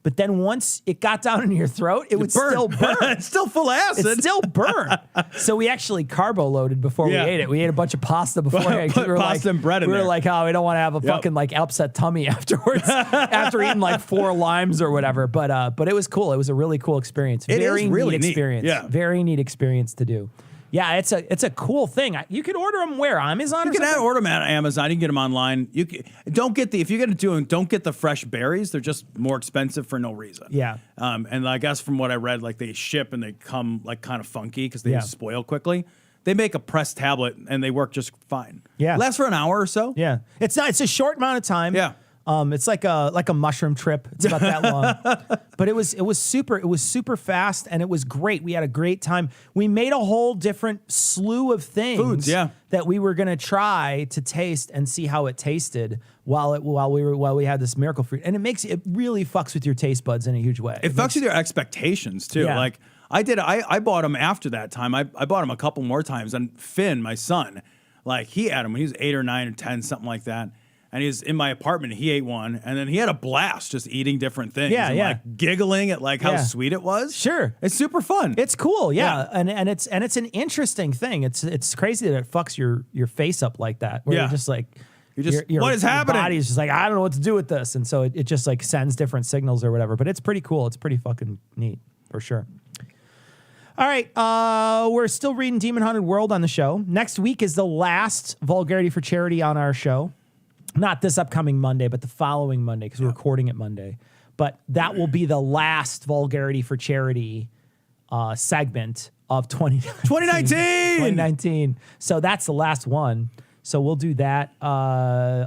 But then once it got down into your throat, it would still burn. It's still full of acid. It still burned. So we actually carbo loaded before we ate it. We ate a bunch of pasta before we ate. Put pasta and bread in there. We were like, oh, we don't want to have a fucking like upset tummy afterwards after eating like 4 limes or whatever. But it was cool. It was a really cool experience. Very neat experience. Yeah. Very neat experience to do. Yeah, it's a cool thing. You can order them where? Amazon? You can order them at Amazon. You can get them online. If you're going to do them, don't get the fresh berries. They're just more expensive for no reason. Yeah. And I guess from what I read, like they ship and they come like kind of funky because they spoil quickly. They make a pressed tablet and they work just fine. Yeah. Lasts for an hour or so. Yeah. It's a short amount of time. Yeah. It's like a mushroom trip. It's about that long, but it was super fast and it was great. We had a great time. We made a whole different slew of things that we were gonna try to taste and see how it tasted while we had this miracle fruit. And it really fucks with your taste buds in a huge way. It fucks with your expectations too. Yeah. Like I bought them after that time. I bought them a couple more times. And Finn, my son, like he had them when he was 8 or 9 or 10, something like that. And he was in my apartment. He ate one, and then he had a blast just eating different things. Yeah, and like giggling at like how sweet it was. Sure, it's super fun. It's cool, yeah. And it's an interesting thing. It's crazy that it fucks your face up like that. Where you're just like, what is happening? Your body is just like, I don't know what to do with this, and so it just like sends different signals or whatever. But it's pretty cool. It's pretty fucking neat for sure. All right, we're still reading Demon Haunted World on the show. Next week is the last Vulgarity for Charity on our show. Not this upcoming Monday, but the following Monday, because we're recording it Monday. But that will be the last Vulgarity for Charity segment of 2019. So that's the last one. So we'll do that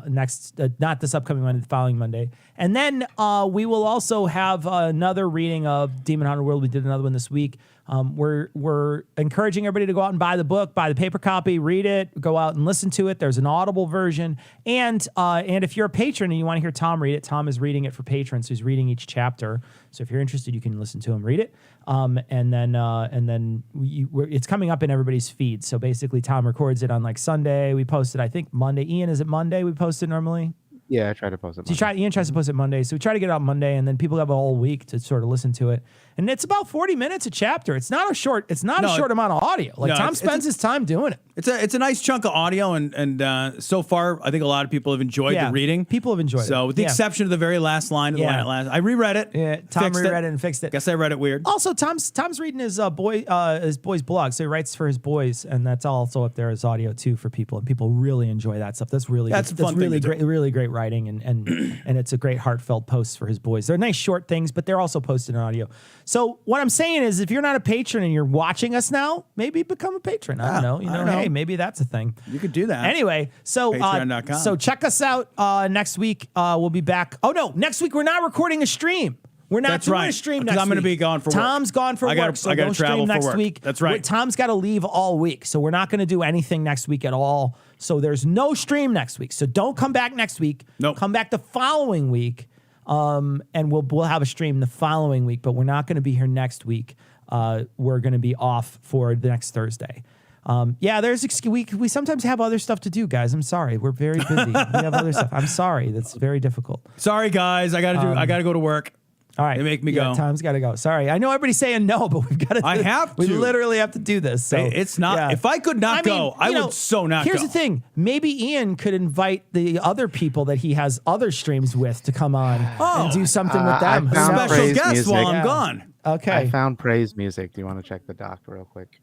next, not this upcoming Monday, the following Monday. And then we will also have another reading of Demon Haunted World. We did another one this week. We're encouraging everybody to go out and buy the book, buy the paper copy, read it, go out and listen to it. There's an Audible version. And if you're a patron and you want to hear Tom read it, Tom is reading it for patrons. So he's reading each chapter. So if you're interested, you can listen to him read it. And then it's coming up in everybody's feed. So basically Tom records it on like Sunday. We post it, I think Monday. Ian, is it Monday we post it normally? Yeah, I try to post it Monday. So Ian tries to post it Monday. So we try to get it out Monday, and then people have a whole week to sort of listen to it. And it's about 40 minutes a chapter. It's not a short amount of audio. Like Tom spends his time doing it. It's a nice chunk of audio, and so far I think a lot of people have enjoyed the reading. People have enjoyed it. So with the exception of the very last line of the line at last, I reread it. Yeah, Tom reread it and fixed it. Guess I read it weird. Also, Tom's reading his boys blog, so he writes for his boys, and that's also up there as audio too for people, and people really enjoy that stuff. That's really really great writing, and it's a great heartfelt post for his boys. They're nice short things, but they're also posted in audio. So what I'm saying is, if you're not a patron and you're watching us now, maybe become a patron. I don't know. Hey, maybe that's a thing. You could do that. Anyway, so Patreon.com. So check us out next week. We'll be back. Oh no, next week we're not recording a stream. We're not doing a stream next week. I'm going to be gone for work. Tom's gone for work, so don't stream next week. That's right. Tom's got to leave all week, so we're not going to do anything next week at all. So there's no stream next week. So don't come back next week. Nope. Come back the following week, and we'll have a stream the following week. But we're not going to be here next week. We're going to be off for the next Thursday. We sometimes have other stuff to do, guys. I'm sorry. We're very busy. We have other stuff. I'm sorry. That's very difficult. Sorry, guys. I got to go to work. All right. They make me go. Tom's got to go. Sorry. I know everybody's saying no, but we've got to. I have to. We literally have to do this. So it's not. If I could not go, I would so not go. Here's the thing. Maybe Ian could invite the other people that he has other streams with to come on and do something with them. Special guests while I'm gone. Okay. I found praise music. Do you want to check the doc real quick?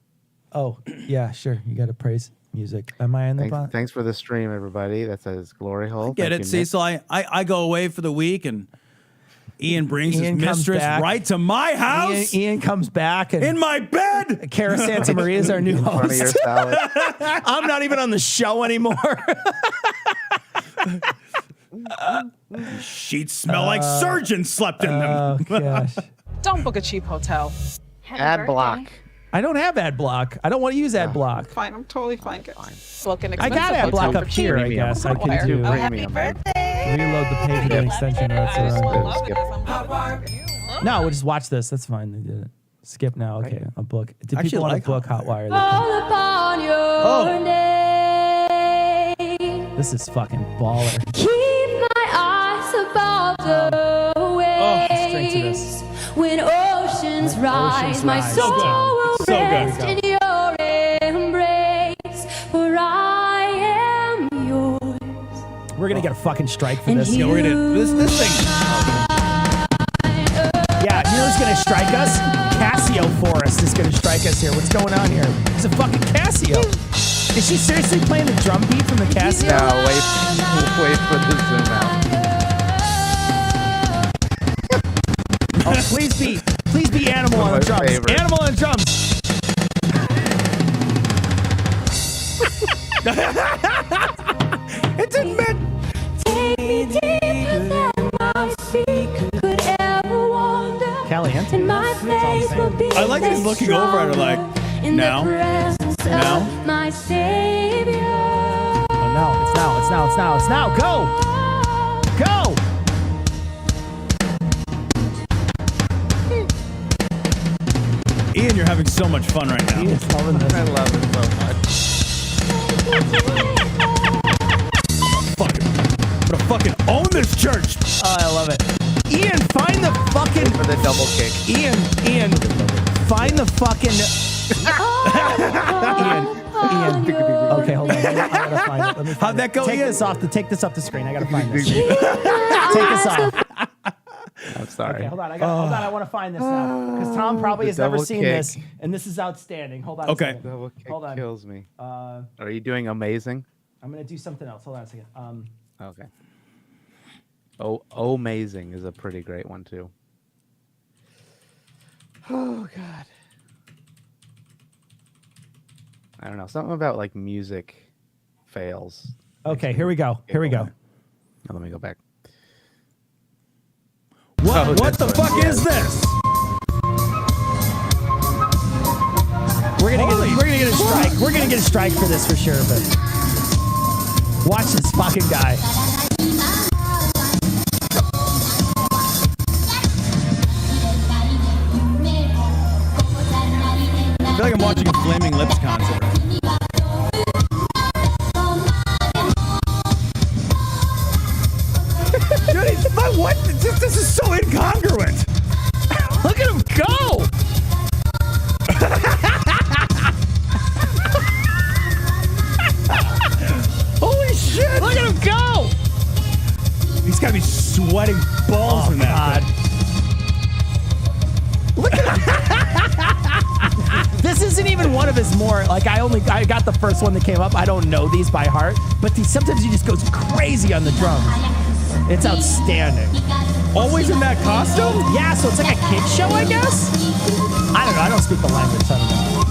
Oh, yeah, sure. You got to praise music. Am I in the bot? Thanks for the stream, everybody. That says Glory Hole. Get it, Cecil. I go away for the week and Ian brings his mistress right to my house. Ian comes back and in my bed. Cara Santa Maria is our new host. I'm not even on the show anymore. Sheets smell like surgeons slept in them. Oh gosh. Don't book a cheap hotel. Ad block. I don't have ad block. I don't want to use ad block. Fine, I'm totally fine. Book an I got ad block up here, I guess. I can do happy birthday. Reload the page with an extension. No, we'll just watch this. That's fine. They did it. Skip now. Okay, I'll book. Do people want to book Hotwire? This is fucking baller. Keep my eyes above the waves. Straight to this. When oceans rise, my soul will rest in your embrace, for I am yours. We're gonna get a fucking strike for this. Yeah, we're gonna this thing. Yeah, you know who's gonna strike us? Casio Forest is gonna strike us here. What's going on here? It's a fucking Casio. Is she seriously playing the drum beat from the Casio? No, wait for the zoom out. Oh, please be Animal on the drums. Favorite. Animal on drums. It didn't mean. Take me deeper than my feet could ever wander. Caliente. And my face will be I like that he's looking over at her like, in now, the presence of my Savior. Oh, no, it's now. Go. Ian, you're having so much fun right now. Ian's loving this. I love it so much. I'm gonna fucking own this church. Oh, I love it. Ian, find the fucking For the double kick. Ian, find the fucking Ian. Okay, hold on. I gotta find it. Let me find How'd that go, Take Ian? this off the screen. I gotta find this. Take this off. I'm sorry. Okay, hold on. I want to find this now because Tom probably has never seen this, and this is outstanding. Hold on. Okay. A second. Double kick Hold on. kills me. Are you doing amazing? I'm gonna do something else. Hold on a second. Okay. Oh, amazing is a pretty great one too. Oh God. I don't know. Something about like music fails. Okay, here we go. Now, let me go back. What the fuck is this? We're gonna get a strike. We're gonna get a strike for this for sure. But watch this fucking guy. I feel like I'm watching a Flaming Lips concert. Dude, what? This is so incongruent. Look at him go. Holy shit. Look at him go. He's gotta be sweating balls from that. Look at him. This isn't even one of his more, like I got the first one that came up. I don't know these by heart, but sometimes he just goes crazy on the drums. It's outstanding. Always in that costume? Yeah, so it's like a kid show, I guess? I don't know. I don't speak the language, so I don't know.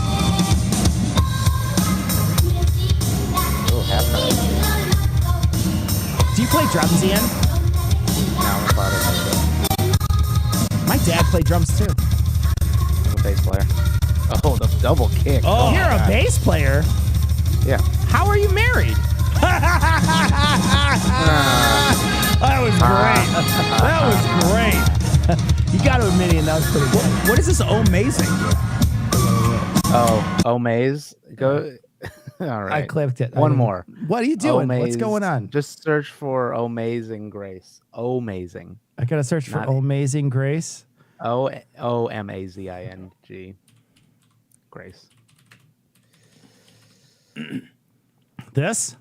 Do you play drums, Ian? No, my father does it. My dad played drums too. I'm a bass player. Oh, the double kick. Oh, you're a bass player? Yeah. How are you married? That was great. That was great. You got to admit, Ian, that was pretty good. What is this amazing? Oh, maze. Go. All right. I clipped it. One more. What are you doing? What's going on? Just search for Amazing Grace. Amazing. I gotta search for Amazing Grace. OMAZING. Grace. This?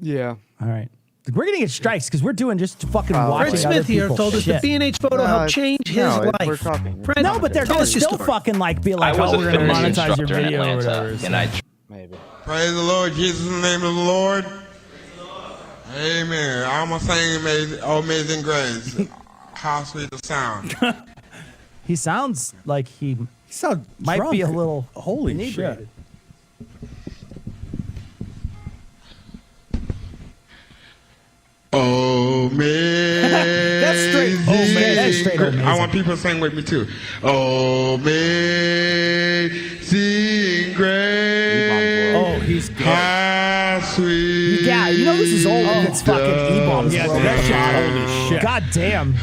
Yeah. All right. We're gonna get strikes because we're doing just fucking watching. Fred Smith here told us the B&H photo helped change his life. We're talking. Fred, no, but they're gonna still fucking like be like, oh, we're gonna monetize your video or whatever. So. Maybe. Praise the Lord, Jesus in the name of the Lord. Amen. I'm gonna sing Amazing Grace. How sweet the sound. He sounds like he might drunk. be a little holy inebriated. shit. That's straight. That's straight. Amazing. I want people to sing with me too. Amazing Grace. Oh, he's good. How sweet. Yeah, you know this is old and it's fucking E-bombs. Yeah, that shit old as shit. God damn.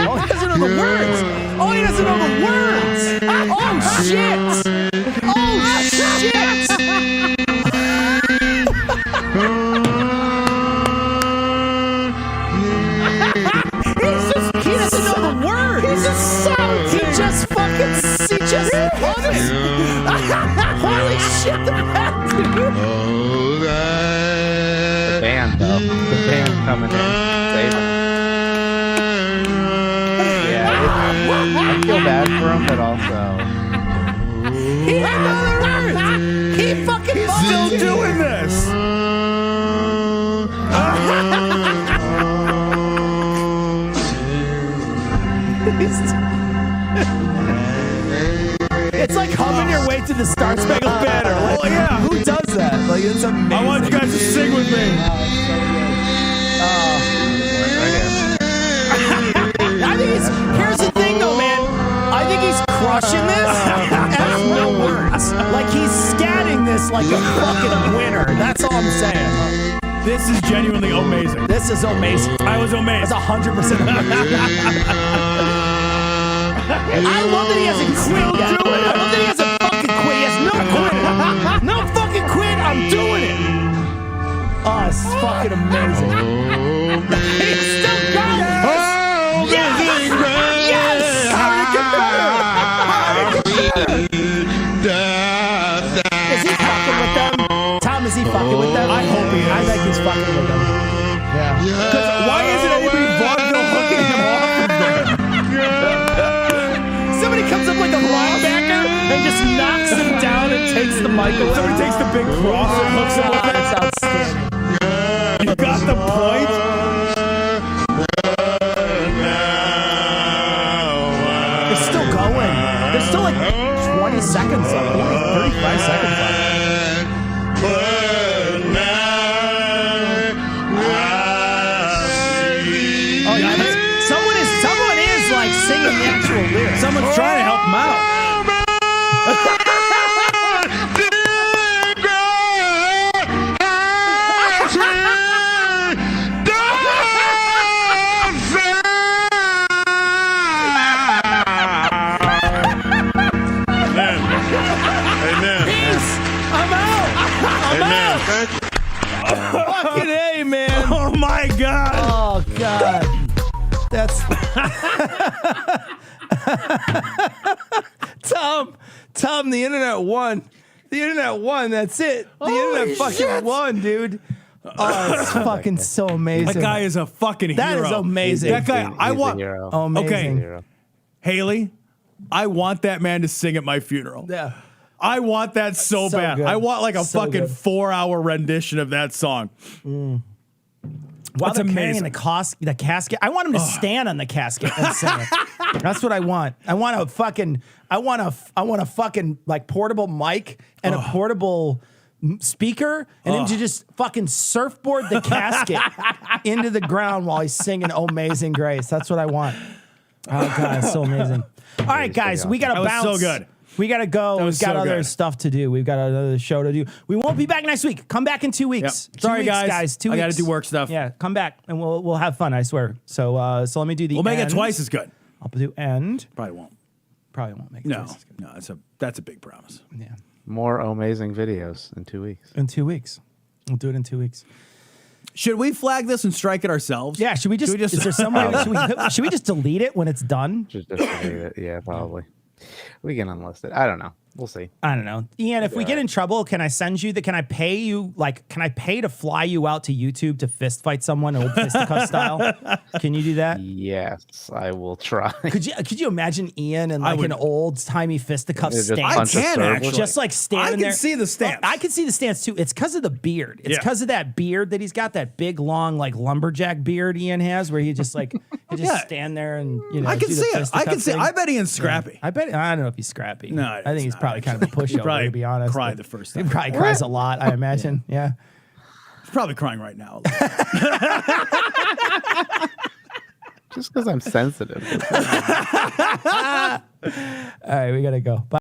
Oh, he doesn't know the words. Oh, he doesn't know the words. Oh, shit. Oh, shit. He doesn't know the words. He just sounds. He just fucking. He just hums. Holy shit, the band. The band, though. The band coming in. Saving. Yeah, I feel bad for him, but also. He had other words. He fucking. He's still doing this. It's like humming your way to the Star Spangled Banner. Like, Oh yeah, who does that? Like, it's amazing. I want you guys to sing with me. I think here's the thing though, man. I think he's crushing this and has no words. Like he's scatting this like a fucking winner. That's all I'm saying. This is genuinely amazing. This is amazing. I was amazed. That's 100%. I love that he hasn't quit yet. I love that he hasn't fucking quit. He has no quit. No fucking quit. I'm doing it. Oh, it's fucking amazing. He's still got it. Yes. Yes. How did it get better? Is he fucking with them? Tom, is he fucking with them? I hope he is. I think he's fucking with them. Yeah. Because why isn't anybody vaudeville hooking him off of them? Somebody comes up like a linebacker and just knocks him down and takes the mic away. Somebody takes the big cross and hooks him with it. That's outstanding. You got the point? It's still going. There's still like 20 seconds left. 35 seconds left. Oh, yeah. Someone is like singing the actual lyrics. Someone's trying to help him out. Fucking A, man. Oh my God. Oh God. That's Tom, the internet won. The internet won. That's it. The internet fucking won, dude. Oh, it's fucking so amazing. That guy is a fucking hero. That is amazing. That guy, I want. Amazing. Okay, Haley, I want that man to sing at my funeral. Yeah. I want that so bad. good. I want like a So fucking good. 4-hour rendition of that song. While That's they're carrying amazing. the casket, I want him to stand on the casket and sing it. That's what I want. I want a fucking like portable mic and a portable speaker, and him to just fucking surfboard the casket into the ground while he's singing "Amazing Grace." That's what I want. Oh God, it's so amazing. All right, guys, we gotta bounce. So good. We gotta go. We've got other stuff to do. We've got another show to do. We won't be back next week. Come back in 2 weeks. Yep. 2 Sorry, weeks, guys. 2 I weeks. gotta do work stuff. Yeah, come back and we'll have fun. I swear. So let me do the. We'll make it end. twice as good. I'll do end. Probably won't. Probably won't make it. No, twice as good. no, that's a big promise. Yeah. More amazing videos in 2 weeks. In 2 weeks. We'll do it in 2 weeks. Should we flag this and strike it ourselves? Yeah. Should we just? Is there some way? Should we just delete it when it's done? Just delete it. Yeah, probably. We can unlist it. I don't know. We'll see. I don't know. Ian, if we get in trouble, can I send you can I pay you, can I pay to fly you out to YouTube to fist fight someone, old fisticuff style? Can you do that? Yes, I will try. Could you imagine Ian in an old timey fisticuff stance? I can actually. Just standing there. I can see the stance. I can see the stance too. It's because of the beard. It's because of that beard that he's got, that big, long, lumberjack beard Ian has, where he just stand there and, I can see it. I can see it. I bet Ian's scrappy. I don't know if he's scrappy. No, I think he's probably kind of a pushover, to be honest. Cried the first time. He probably cries a lot, I imagine. Yeah. He's probably crying right now. Just because I'm sensitive. All right, we got to go. Bye.